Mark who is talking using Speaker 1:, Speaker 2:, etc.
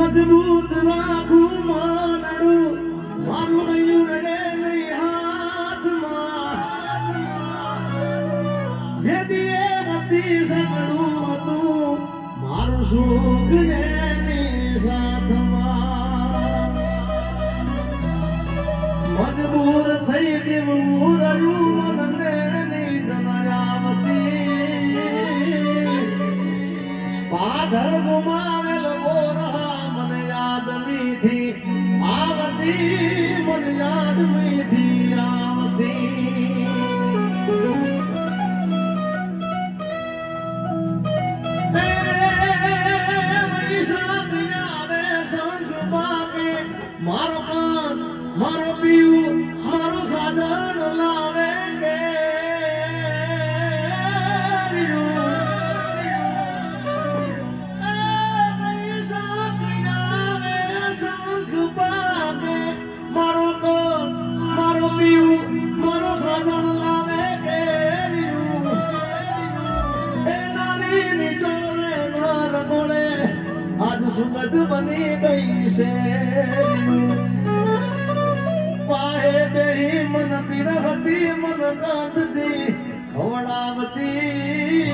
Speaker 1: મજબૂત રાખું માનડું મારું મયુર રે નહીં હાથમાં જે દિયે બધી સગડું હતું મારું સુખ એની સાથમાં મજબૂર થઈ જીવવું રહ્યું મન નેણની દનાયાવતી પાધર ગુમાવેલ બોરહા મને યાદ મીઠી આવતી મને યાદ મીઠી આવતી મારો કાન મારો પીયું મારો સાધન લાવે કે મારો કાન મારો પીયું મારો સાધન લાવે કે એ નાની નીચોરે માર ગોળે આજ સુગંધ બની ગઈ છે પાહે બેહી મન પીરહતી મન કાંદતી ખવડાવતી